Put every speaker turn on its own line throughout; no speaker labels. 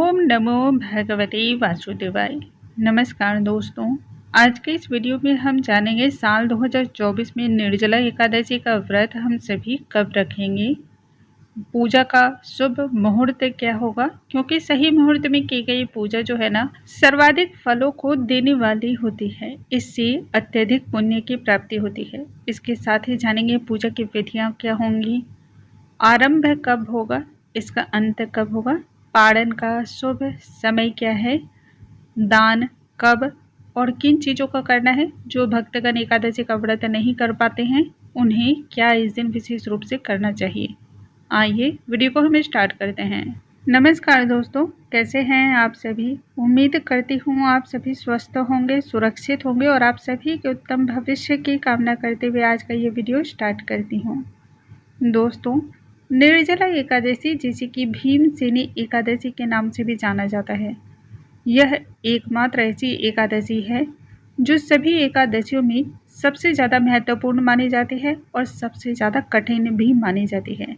ओम नमो भगवते वासुदेवाय। नमस्कार दोस्तों, आज के इस वीडियो में हम जानेंगे साल 2024 में निर्जला एकादशी का व्रत हम सभी कब रखेंगे, पूजा का शुभ मुहूर्त क्या होगा, क्योंकि सही मुहूर्त में की गई पूजा जो है ना सर्वाधिक फलों को देने वाली होती है। इससे अत्यधिक पुण्य की प्राप्ति होती है। इसके साथ ही जानेंगे पूजा की विधियां क्या होंगी, आरंभ कब होगा, इसका अंत कब होगा, पारण का शुभ समय क्या है, दान कब और किन चीज़ों का करना है। जो भक्तगण एकादशी का व्रत नहीं कर पाते हैं उन्हें क्या इस दिन विशेष रूप से करना चाहिए। आइए वीडियो को हम स्टार्ट करते हैं। नमस्कार दोस्तों, कैसे हैं आप सभी। उम्मीद करती हूँ आप सभी स्वस्थ होंगे, सुरक्षित होंगे और आप सभी के उत्तम भविष्य की कामना करते हुए आज का ये वीडियो स्टार्ट करती हूँ। दोस्तों, निर्जला एकादशी जिसे कि भीमसेनी एकादशी के नाम से भी जाना जाता है, यह एकमात्र ऐसी एकादशी है जो सभी एकादशियों में सबसे ज़्यादा महत्वपूर्ण मानी जाती है और सबसे ज़्यादा कठिन भी मानी जाती है,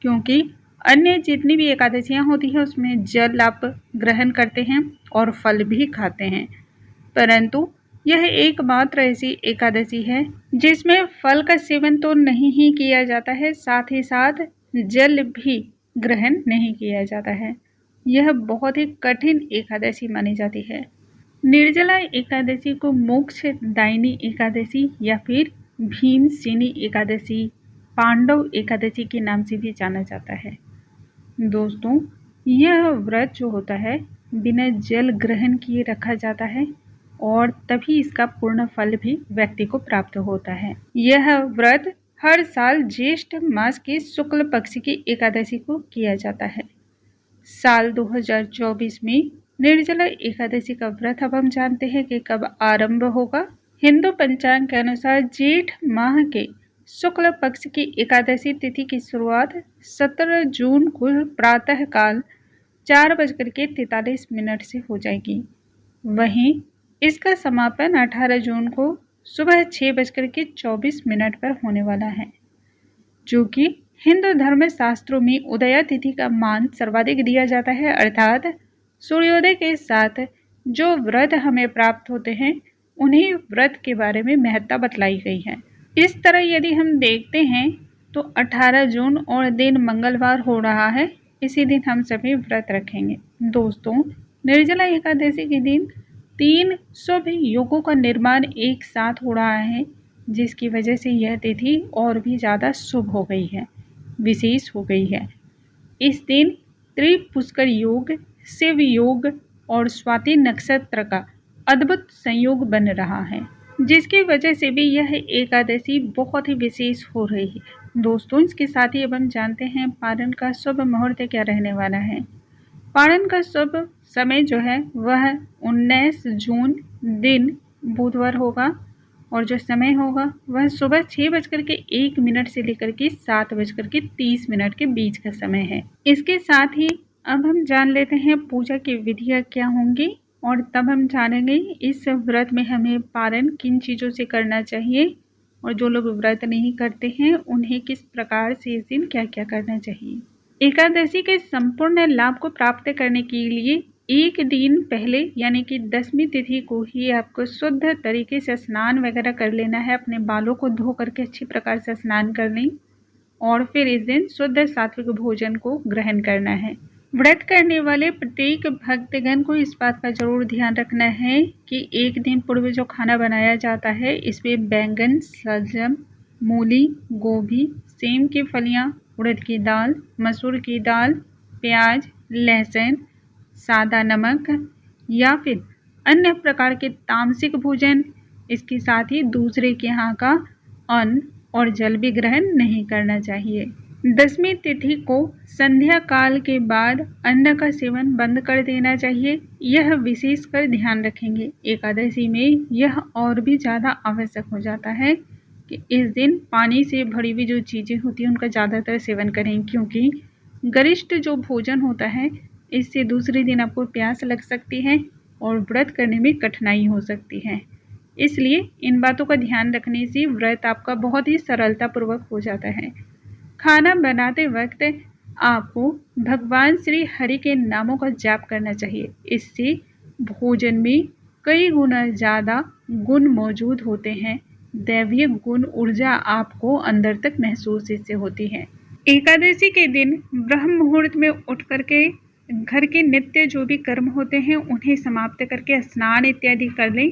क्योंकि अन्य जितनी भी एकादशियाँ होती हैं उसमें जल आप ग्रहण करते हैं और फल भी खाते हैं, परंतु यह एकमात्र ऐसी एकादशी है जिसमें फल का सेवन तो नहीं ही किया जाता है, साथ ही साथ जल भी ग्रहण नहीं किया जाता है। यह बहुत ही कठिन एकादशी मानी जाती है। निर्जला एकादशी को मोक्ष दायिनी एकादशी या फिर भीमसेनी एकादशी, पांडव एकादशी के नाम से भी जाना जाता है। दोस्तों, यह व्रत जो होता है बिना जल ग्रहण किए रखा जाता है और तभी इसका पूर्ण फल भी व्यक्ति को प्राप्त होता है। यह व्रत हर साल ज्येष्ठ मास के शुक्ल पक्ष की एकादशी को किया जाता है। साल 2024 में निर्जला एकादशी का व्रत अब हम जानते हैं कि कब आरंभ होगा। हिंदू पंचांग के अनुसार जेठ माह के शुक्ल पक्ष की एकादशी तिथि की शुरुआत 17 जून को प्रातः काल 4:43 से हो जाएगी। वहीं इसका समापन 18 जून को सुबह 6:24 पर होने वाला है, जो कि हिंदू धर्म शास्त्रों में उदया तिथि का मान सर्वाधिक दिया जाता है, अर्थात सूर्योदय के साथ जो व्रत हमें प्राप्त होते हैं उन्हीं व्रत के बारे में महत्ता बतलाई गई है। इस तरह यदि हम देखते हैं तो 18 जून और दिन मंगलवार हो रहा है, इसी दिन हम सभी व्रत रखेंगे। दोस्तों, निर्जला एकादशी के दिन 3 शुभ योगों का निर्माण एक साथ हो रहा है, जिसकी वजह से यह तिथि और भी ज़्यादा शुभ हो गई है, विशेष हो गई है। इस दिन त्रिपुष्कर योग, शिव योग और स्वाति नक्षत्र का अद्भुत संयोग बन रहा है, जिसकी वजह से भी यह एकादशी बहुत ही विशेष हो रही है। दोस्तों, इसके साथ ही अब हम जानते हैं पारण का शुभ मुहूर्त क्या रहने वाला है। पारण का शुभ समय जो है वह 19 जून दिन बुधवार होगा और जो समय होगा वह सुबह 6:01 से लेकर के 7:30 के बीच का समय है। इसके साथ ही अब हम जान लेते हैं पूजा की विधियाँ क्या होंगी और तब हम जानेंगे इस व्रत में हमें पारण किन चीज़ों से करना चाहिए और जो लोग व्रत नहीं करते हैं उन्हें किस प्रकार से इस दिन क्या क्या करना चाहिए। एकादशी के संपूर्ण लाभ को प्राप्त करने के लिए एक दिन पहले यानी कि 10वीं तिथि को ही आपको शुद्ध तरीके से स्नान वगैरह कर लेना है। अपने बालों को धो करके अच्छी प्रकार से स्नान कर लें और फिर इस दिन शुद्ध सात्विक भोजन को ग्रहण करना है। व्रत करने वाले प्रत्येक भक्तगण को इस बात का जरूर ध्यान रखना है कि एक दिन पूर्व जो खाना बनाया जाता है इसमें बैंगन, सलजम, मूली, गोभी, सेम की फलियाँ, उड़द की दाल, मसूर की दाल, प्याज, लहसुन, सादा नमक या फिर अन्य प्रकार के तामसिक भोजन, इसके साथ ही दूसरे के यहाँ का अन्न और जल भी ग्रहण नहीं करना चाहिए। 10वीं तिथि को संध्या काल के बाद अन्न का सेवन बंद कर देना चाहिए। यह विशेषकर ध्यान रखेंगे। एकादशी में यह और भी ज़्यादा आवश्यक हो जाता है कि इस दिन पानी से भरी हुई जो चीज़ें होती हैं उनका ज़्यादातर सेवन करें, क्योंकि गरिष्ठ जो भोजन होता है इससे दूसरे दिन आपको प्यास लग सकती है और व्रत करने में कठिनाई हो सकती है। इसलिए इन बातों का ध्यान रखने से व्रत आपका बहुत ही सरलतापूर्वक हो जाता है। खाना बनाते वक्त आपको भगवान श्री हरि के नामों का जाप करना चाहिए। इससे भोजन में कई गुना ज़्यादा गुण मौजूद होते हैं। दैवीय गुण ऊर्जा आपको अंदर तक महसूस इससे होती है। एकादशी के दिन ब्रह्म मुहूर्त में उठ करके घर के नित्य जो भी कर्म होते हैं उन्हें समाप्त करके स्नान इत्यादि कर लें।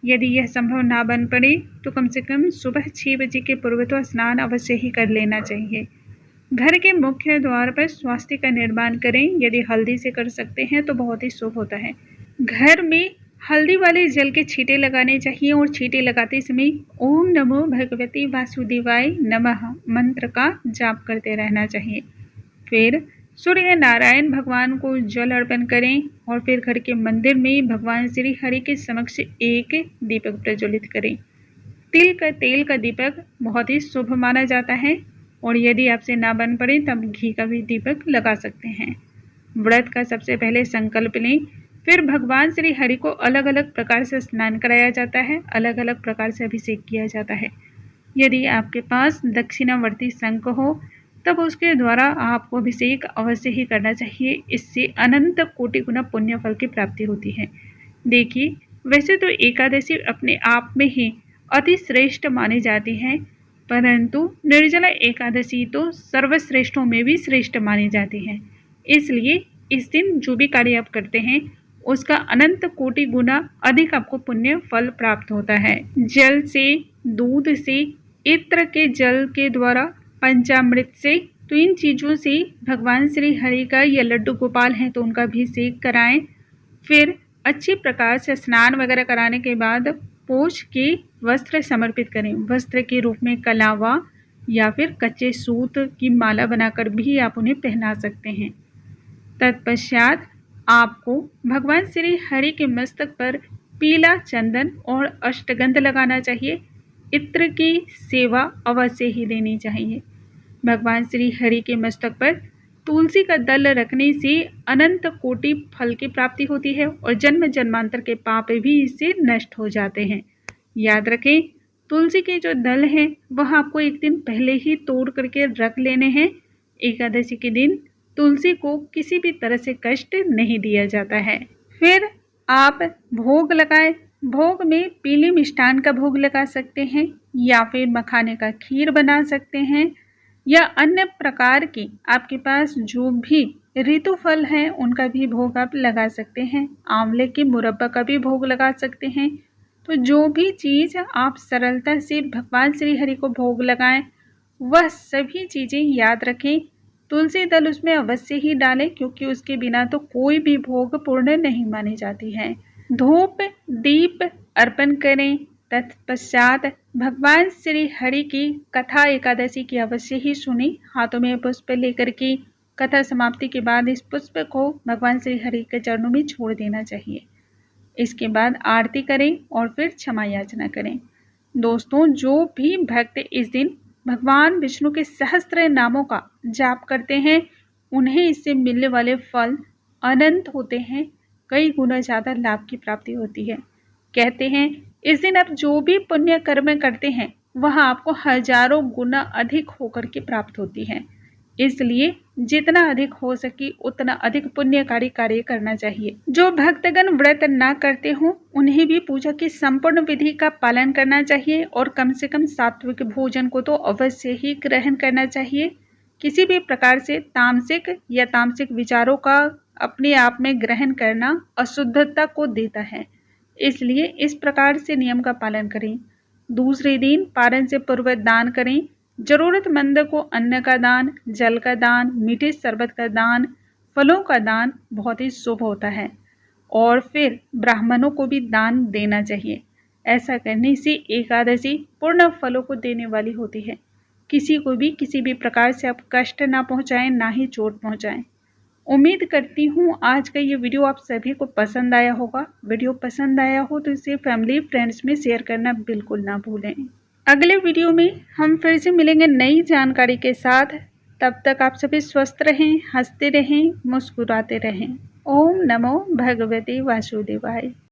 यदि यह संभव ना बन पड़े तो कम से कम सुबह 6 बजे के पूर्व तो स्नान अवश्य ही कर लेना चाहिए। घर के मुख्य द्वार पर स्वास्तिक का निर्माण करें। यदि हल्दी से कर सकते हैं तो बहुत ही शुभ होता है। घर में हल्दी वाले जल के छींटे लगाने चाहिए और छींटे लगाते समय ओम नमो भगवती वासुदेवाय नमः मंत्र का जाप करते रहना चाहिए। फिर सूर्य नारायण भगवान को जल अर्पण करें और फिर घर के मंदिर में भगवान श्री हरि के समक्ष एक दीपक प्रज्वलित करें। तेल का दीपक बहुत ही शुभ माना जाता है और यदि आपसे ना बन पड़े तब घी का भी दीपक लगा सकते हैं। व्रत का सबसे पहले संकल्प लें, फिर भगवान श्री हरि को अलग अलग प्रकार से स्नान कराया जाता है, अलग अलग प्रकार से अभिषेक किया जाता है। यदि आपके पास दक्षिणावर्ती शंख हो तब उसके द्वारा आपको अभिषेक अवश्य ही करना चाहिए। इससे अनंत कोटि गुना पुण्य फल की प्राप्ति होती है। देखिए, वैसे तो एकादशी अपने आप में ही अति श्रेष्ठ मानी जाती है, परंतु निर्जला एकादशी तो सर्वश्रेष्ठों में भी श्रेष्ठ मानी जाती है। इसलिए इस दिन जो भी कार्य आप करते हैं उसका अनंत कोटि गुना अधिक आपको पुण्य फल प्राप्त होता है। जल से, दूध से, इत्र के जल के द्वारा, पंचामृत से, तो इन चीज़ों से भगवान श्री हरि का या लड्डू गोपाल हैं तो उनका अभिषेक कराएं। फिर अच्छी प्रकार से स्नान वगैरह कराने के बाद पोछ के वस्त्र समर्पित करें। वस्त्र के रूप में कलावा या फिर कच्चे सूत की माला बनाकर भी आप उन्हें पहना सकते हैं। तत्पश्चात आपको भगवान श्री हरि के मस्तक पर पीला चंदन और अष्टगंध लगाना चाहिए। इत्र की सेवा अवश्य ही देनी चाहिए। भगवान श्री हरि के मस्तक पर तुलसी का दल रखने से अनंत कोटि फल की प्राप्ति होती है और जन्म जन्मांतर के पाप भी इससे नष्ट हो जाते हैं। याद रखें, तुलसी के जो दल हैं वह आपको एक दिन पहले ही तोड़ करके रख लेने हैं। एकादशी के दिन तुलसी को किसी भी तरह से कष्ट नहीं दिया जाता है। फिर आप भोग लगाएं। भोग में पीले मिष्ठान का भोग लगा सकते हैं या फिर मखाने का खीर बना सकते हैं या अन्य प्रकार की आपके पास जो भी ऋतु फल हैं उनका भी भोग आप लगा सकते हैं। आंवले के मुरब्बा का भी भोग लगा सकते हैं। तो जो भी चीज़ आप सरलता से भगवान श्री हरि को भोग लगाएं वह सभी चीज़ें याद रखें। तुलसी दल उसमें अवश्य ही डालें क्योंकि उसके बिना तो कोई भी भोग पूर्ण नहीं मानी जाती है। धूप दीप अर्पण करें। तत्पश्चात भगवान श्री हरि की कथा एकादशी की अवश्य ही सुनी। हाथों में पुष्प लेकर के कथा समाप्ति के बाद इस पुष्प को भगवान श्री हरि के चरणों में छोड़ देना चाहिए। इसके बाद आरती करें और फिर क्षमा याचना करें। दोस्तों, जो भी भक्त इस दिन भगवान विष्णु के सहस्त्र नामों का जाप करते हैं उन्हें इससे मिलने वाले फल अनंत होते हैं। कई गुना ज़्यादा लाभ की प्राप्ति होती है। कहते हैं इस दिन आप जो भी पुण्य कर्म करते हैं वह आपको हजारों गुना अधिक होकर के प्राप्त होती है। इसलिए जितना अधिक हो सके उतना अधिक पुण्यकारी कार्य करना चाहिए। जो भक्तगण व्रत ना करते हो उन्हें भी पूजा की संपूर्ण विधि का पालन करना चाहिए और कम से कम सात्विक भोजन को तो अवश्य ही ग्रहण करना चाहिए। किसी भी प्रकार से तामसिक विचारों का अपने आप में ग्रहण करना अशुद्धता को देता है। इसलिए इस प्रकार से नियम का पालन करें। दूसरे दिन पारण से पूर्व दान करें। जरूरतमंद को अन्न का दान, जल का दान, मीठे शरबत का दान, फलों का दान बहुत ही शुभ होता है और फिर ब्राह्मणों को भी दान देना चाहिए। ऐसा करने से एकादशी पूर्ण फलों को देने वाली होती है। किसी को भी किसी भी प्रकार से आप कष्ट ना पहुंचाएं, ना ही चोट पहुंचाएं। उम्मीद करती हूँ आज का ये वीडियो आप सभी को पसंद आया होगा। वीडियो पसंद आया हो तो इसे फैमिली फ्रेंड्स में शेयर करना बिल्कुल ना भूलें। अगले वीडियो में हम फिर से मिलेंगे नई जानकारी के साथ। तब तक आप सभी स्वस्थ रहें, हंसते रहें, मुस्कुराते रहें। ओम नमो भगवते वासुदेवाय।